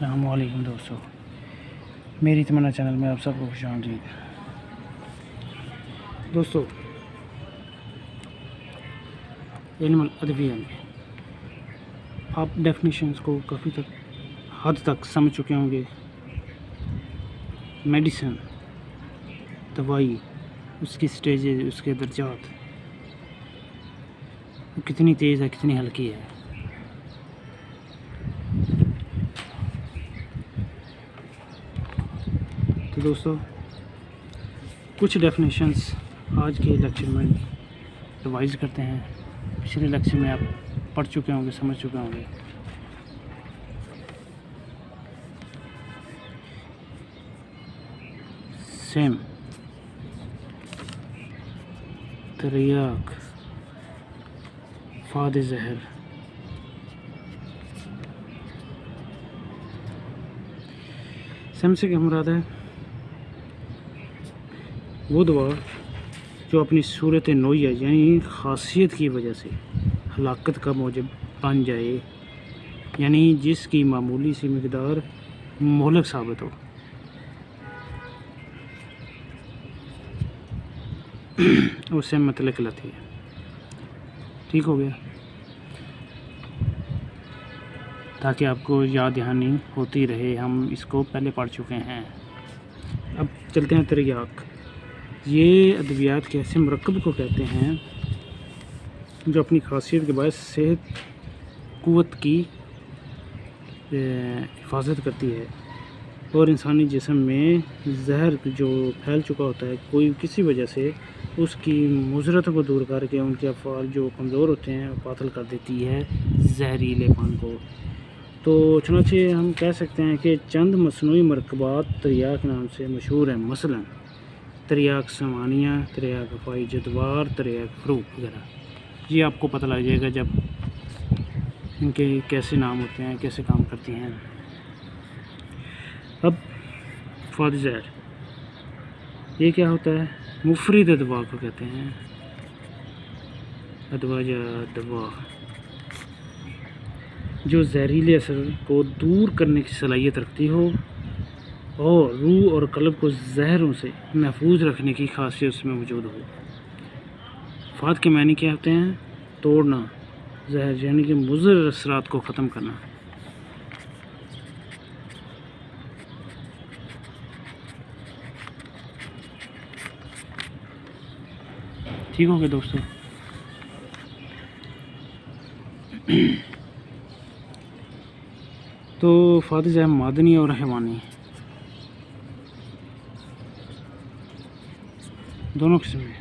अस्सलाम वालेकुम दोस्तों, मेरी तमन्ना चैनल में आप सबको खुशामदीद। दोस्तों, इल्मुल अदविया में आप डेफिनेशंस को काफ़ी हद तक समझ चुके होंगे। मेडिसिन, दवाई, उसकी स्टेजेस, उसके दर्जात, वो कितनी तेज़ है, कितनी हल्की है। तो दोस्तों, कुछ डेफिनेशंस आज के लेक्चर में रिवाइज करते हैं। पिछले लेक्चर में आप पढ़ चुके होंगे, समझ चुके होंगे। सेम, तरियाक, फाद जहर, सेम से क्या मुराद है? वो दवा जो अपनी सूरत नोइया यानी ख़ासियत की वजह से हलाकत का मौजब बन जाए, यानी जिसकी मामूली सी मकदार मोहलक साबित हो। उससे मतलब गलती है। ठीक हो गया, ताकि आपको याद दहानी होती रहे। हम इसको पहले पढ़ चुके हैं। अब चलते हैं तरियाक। ये अद्वियात के ऐसे मरकब को कहते हैं जो अपनी खासियत के बायस सेहत क़ुव्वत की हिफाजत करती है और इंसानी जिस्म में जहर जो फैल चुका होता है कोई किसी वजह से, उसकी मुज़रत को दूर करके उनके अफ़आल जो कमज़ोर होते हैं बातल कर देती है जहरीलेपन को। तो चुनांचे हम कह सकते हैं कि चंद मसनूई मरकबात तरियाक नाम से मशहूर हैं। मसलन तरियाक समानिया, तरियाक फ़ाई जदवार, तरियाक फ़रूक वगैरह। ये आपको पता लग जाएगा जब इनके कैसे नाम होते हैं, कैसे काम करती हैं। अब फाद ज़हर, ये क्या होता है? मुफरिद अदवा को कहते हैं। अदवा या दवा जो जहरीले असर को दूर करने की सलाहियत रखती हो और रूह और कल्ब को जहरों से महफूज रखने की खासियत उसमें मौजूद हो। फाद के मानी क्या होते हैं? तोड़ना, जहर यानी कि मुज़र असरात को ख़त्म करना। ठीक हो गया दोस्तों। तो फाद ज़हर मादनी और हैवानी दोनों किस्म में।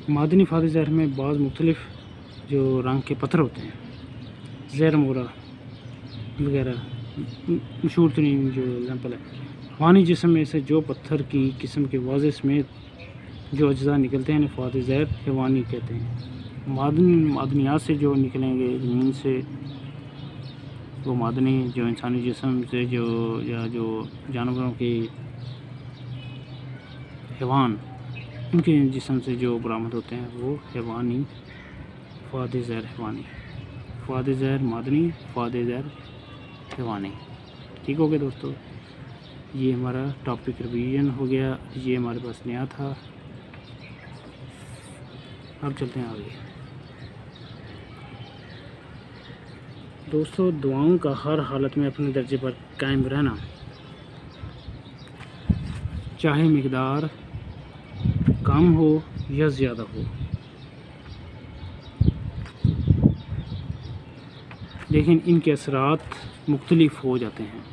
मादनी फाद ज़हर में बाज़ मुख्तलिफ जो रंग के पत्थर होते हैं, ज़हर मोरा वगैरह मशहूर तरीन जो एग्जाम्पल है। हैवानी जिस्म में से जो पत्थर की किस्म के वाज़े समेत जो अज्जा निकलते हैं फाद ज़हर हैवानी कहते हैं। मादनियात से जो निकलेंगे ज़मीन से, वो मादनी जो इंसानी जिस्म से जो या जो जानवरों की हैवान उनके जिस्म से जो बरामद होते हैं वो हैवानी, फाद ज़हर हैवानी। फाद ज़हर मादनी, फाद ज़हर हैवानी। ठीक हो गया दोस्तों, ये हमारा टॉपिक रिवीजन हो गया। ये हमारे पास नया था। अब चलते हैं आगे। दोस्तों, दुआओं का हर हालत में अपने दर्जे पर कायम रहना, चाहे मिकदार कम हो या ज़्यादा हो, लेकिन इनके असरात मुख्तलिफ हो जाते हैं।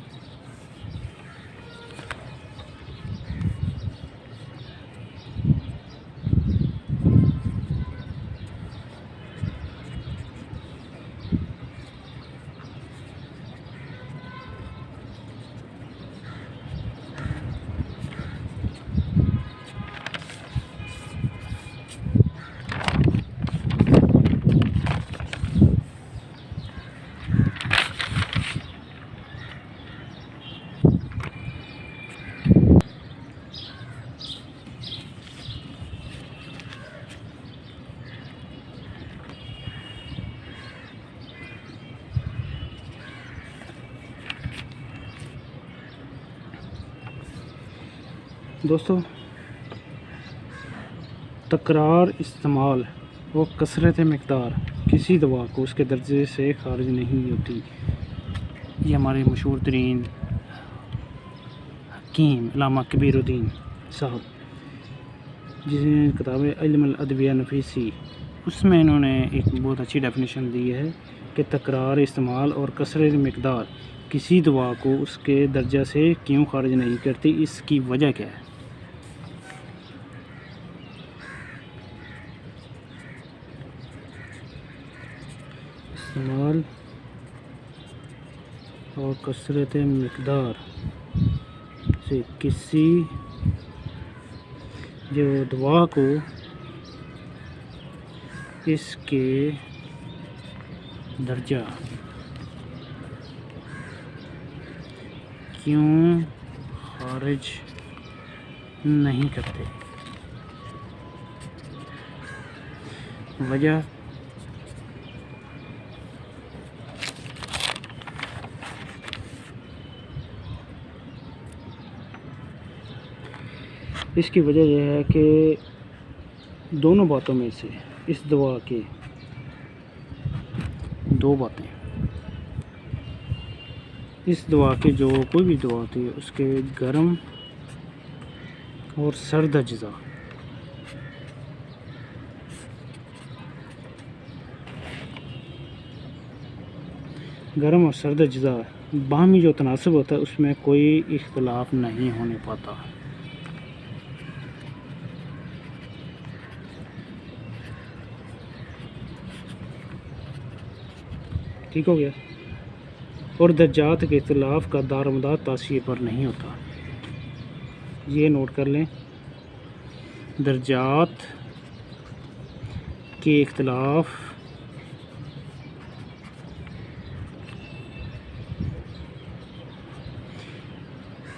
दोस्तों, तकरार इस्तेमाल और कसरत मकदार किसी दवा को उसके दर्जे से खारिज नहीं होती। ये हमारे मशहूर तरीन हकीम अल्लामा कबीरुद्दीन साहब, जिसने किताब इल्म अदविया नफीसी, उसमें इन्होंने एक बहुत अच्छी डेफिनेशन दी है कि तकरार इस्तेमाल और कसरत मकदार किसी दवा को उसके दर्जा से क्यों खारिज नहीं करती, इसकी वजह क्या है। इस्तेमाल और कसरत मकदार से किसी जो दवा को इसके दर्जा क्यों खारिज नहीं करते, वजह इसकी वजह यह है कि दोनों बातों में से इस दवा के दो बातें, इस दवा के जो कोई भी दवा होती है उसके गर्म और सर्द अज्जा गर्म और सर्द अज्जा बाहमी जो तनासब होता है उसमें कोई इख्तलाफ नहीं होने पाता। ठीक हो गया। और दर्जात के इख्तलाफ का दारोमदार तासीर पर नहीं होता, ये नोट कर लें। दर्जात के इख्तलाफ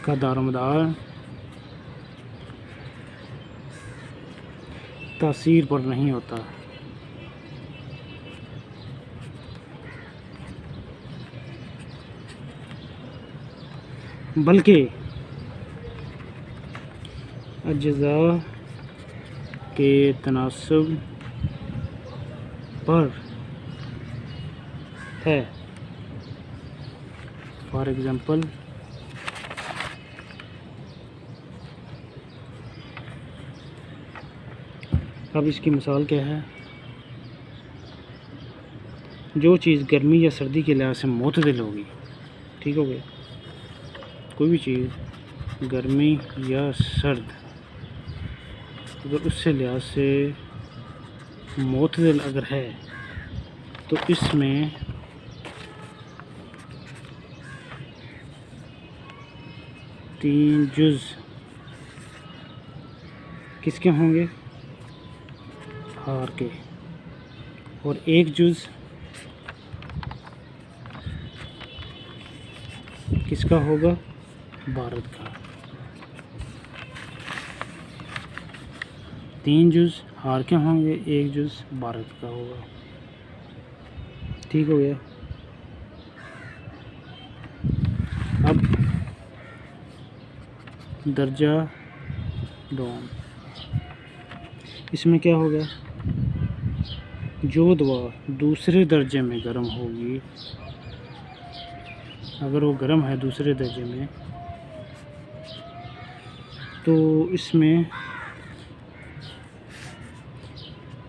का दारोमदार तासीर पर नहीं होता, बल्कि अज्जा के तनासब पर है। फॉर एग्ज़ाम्पल, अब इसकी मिसाल क्या है। जो चीज़ गर्मी या सर्दी के लिहाज से मोतदिल होगी, ठीक हो गया, कोई भी चीज़ गर्मी या सर्द अगर उससे लिहाज से मोतदिल अगर है तो इसमें तीन जुज़ किसके होंगे, हार के, और एक जुज़ किसका होगा, भारत का। तीन जुज़ हार के होंगे, एक जुज़ भारत का होगा। ठीक हो गया। अब दर्जा दोम, इसमें क्या होगा, जो दवा दूसरे दर्जे में गर्म होगी, अगर वो गर्म है दूसरे दर्जे में, तो इसमें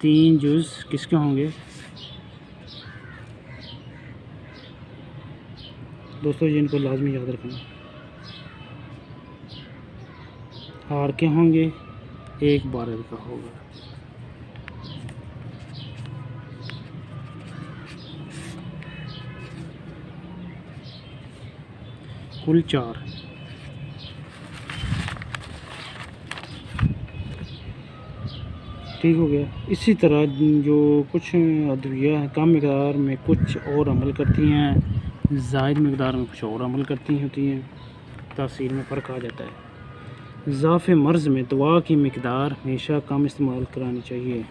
तीन जुज़ किसके होंगे दोस्तों, जिनको लाजमी याद रखना। हार के होंगे, एक भारत का होगा। कुल 4। ठीक हो गया। इसी तरह जो कुछ अदविया हैं कम मकदार में कुछ और अमल करती हैं, ज़ायद मकदार में कुछ और अमल करती होती हैं, तासीर में फ़र्क आ जाता है। इज़ाफ़े मर्ज़ में दवा की मकदार हमेशा कम इस्तेमाल करानी चाहिए।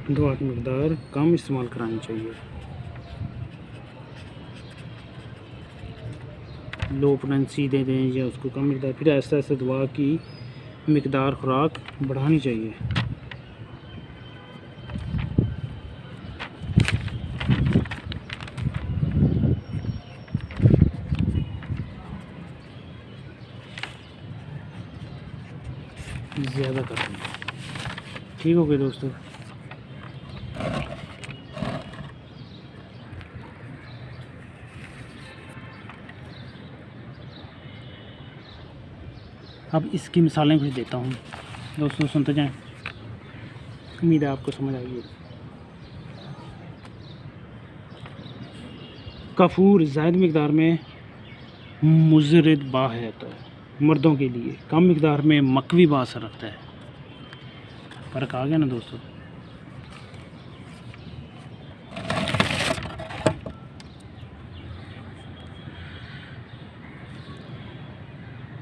दवा की मकदार कम इस्तेमाल करानी चाहिए। लो पोटेंसी दे दें या उसको कम मकदार, फिर ऐसा ऐसा दवा की मकदार खुराक बढ़ानी चाहिए। ज़्यादा कर दें। ठीक हो गया दोस्तों। अब इसकी मिसालें कुछ देता हूँ दोस्तों, सुनते जाएं। उम्मीद है आपको समझ आएगी। काफूर ज़ायद मिकदार में मुज़रिद बा है तो मर्दों के लिए, कम मिकदार में मकवी बा असर रखता है। फ़र्क आ गया ना दोस्तों।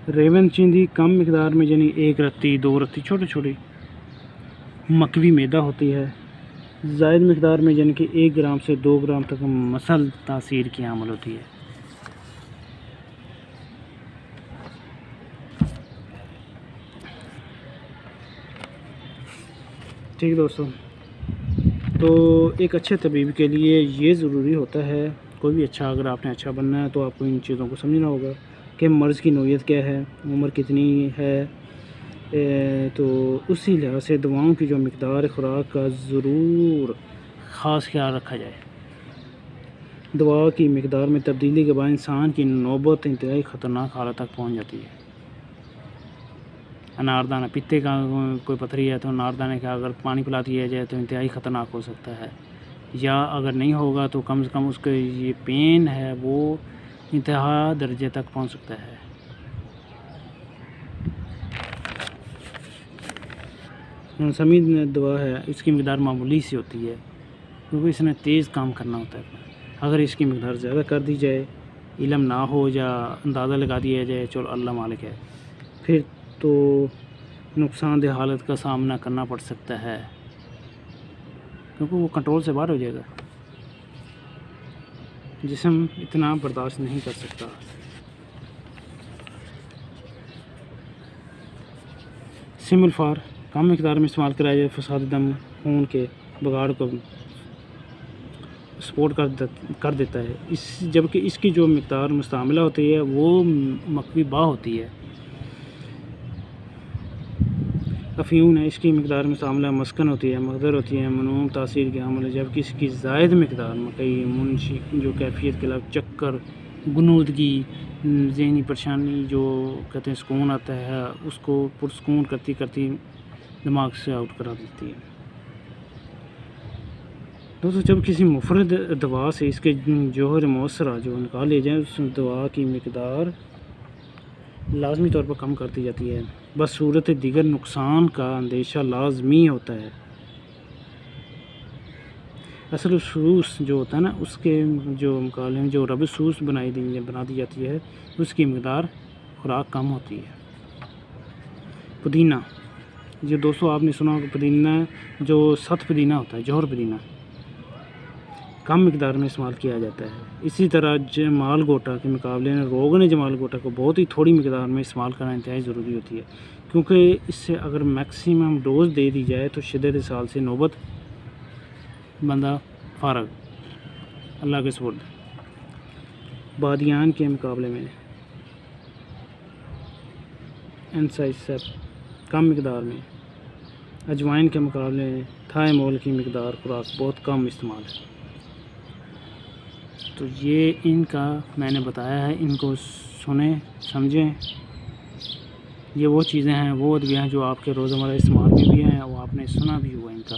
रेवन चिंदी कम मिकदार में यानी 1 रत्ती 2 रत्ती छोटी छोटी मकवी मैदा होती है। ज़ायद मिकदार में यानी कि 1 ग्राम से 2 ग्राम तक मसल तासीर की हामिल होती है। ठीक दोस्तों, तो एक अच्छे तबीब के लिए ये ज़रूरी होता है, कोई भी अच्छा, अगर आपने अच्छा बनना है तो आपको इन चीज़ों को समझना होगा कि मर्ज़ की नौइयत क्या है, उम्र कितनी है, तो उसी लिहाज से दवाओं की जो मकदार खुराक का ज़रूर ख़ास ख्याल रखा जाए। दवा की मकदार में तब्दीली के बाद इंसान की नौबत इंतहाई ख़तरनाक हालत तक पहुंच जाती है। अनारदाना, पित्ते का कोई पथरी है तो अनारदाने का अगर पानी पिला दिया जाए तो इंतहाई ख़तरनाक हो सकता है, या अगर नहीं होगा तो कम से कम उसके ये पेन है वो इंतहा दर्जे तक पहुंच सकता है। समीद दवा है, इसकी मकदार मामूली सी होती है क्योंकि इसने तेज़ काम करना होता है। अगर इसकी मकदार ज़्यादा कर दी जाए, इल्म ना हो या अंदाज़ा लगा दिया जाए, चलो अल्लाह मालिक है, फिर तो नुकसानदेह हालत का सामना करना पड़ सकता है क्योंकि वो कंट्रोल से बाहर हो जाएगा। जिस्म इतना बर्दाश्त नहीं कर सकता। सिमुल्फार कम मिकदार में इस्तेमाल कराया जाए, फसाद दम खून के बगाड़ को सपोर्ट कर देता है। जबकि इसकी जो मिकदार मुस्तामिला होती है वो मकवी बा होती है। अफ्यून है, इसकी मिकदार मुस्तामिला मस्कन होती है, मकदर होती है, मनूम तासीर के हामिल है। जबकि इसकी ज़ायद मिकदार मकई मुंशी जो कैफियत के खिलाफ चक्कर, गुनूदगी, ज़हनी परेशानी जो कहते हैं सुकून आता है, उसको पुरसकून करती करती दिमाग से आउट करा देती है। दोस्तों, जब किसी मुफरद दवा से इसके जौहर मौसरा जो निकाल लिए जाए, उस दवा की मिकदार लाजमी तौर पर कम कर दी जाती है। बस सूरत दीगर नुकसान का अंदेशा लाजमी होता है। असल सूस जो होता है ना, उसके जो मुकाबले में जो रबसूस बना दी जाती है, उसकी मिकदार खुराक कम होती है। पुदीना, जो दोस्तों आपने सुना होगा, पुदीना जो सख्त पुदीना होता है, जौहर पुदीना कम मिकदार में इस्तेमाल किया जाता है। इसी तरह जमाल गोटा के मुकाबले में रोगन जमाल गोटा को बहुत ही थोड़ी मिकदार में इस्तेमाल करना इंतहाई ज़रूरी होती है, क्योंकि इससे अगर मैक्सिमम डोज दे दी जाए तो शिद्दत साल से नौबत बंदा फारग अल्लाह के सुपुर्द। बादियान के मुकाबले में एनसाइसेप कम मिकदार में, अजवाइन के मुकाबले में थाइमोल की मिकदार खुराक बहुत कम इस्तेमाल है। तो ये इनका मैंने बताया है, इनको सुने समझें। ये वो चीज़ें हैं, वो अदवियाँ हैं जो आपके रोज़मर्रा इस्तेमाल में भी हैं, वो आपने सुना भी हुआ इनका,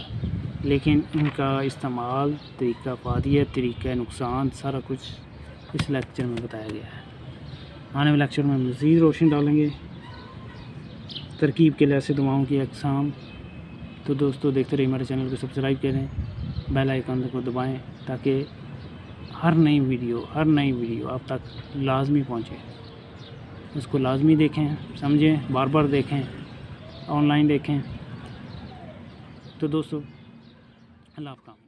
लेकिन इनका इस्तेमाल, तरीक़ा फ़ायदा, तरीक़ा नुकसान, सारा कुछ इस लेक्चर में बताया गया है। आने वाले लेक्चर में मज़ीद रोशनी डालेंगे तरकीब के लिहाज से दवाओं की अक़साम। तो दोस्तों, देखते रहिए, हमारे चैनल को सब्सक्राइब करें, बेल आइकन को दबाएं ताकि हर नई वीडियो आप तक लाजमी पहुंचे। उसको लाजमी देखें, समझें, बार बार देखें, ऑनलाइन देखें। तो दोस्तों, अल्लाह आपका।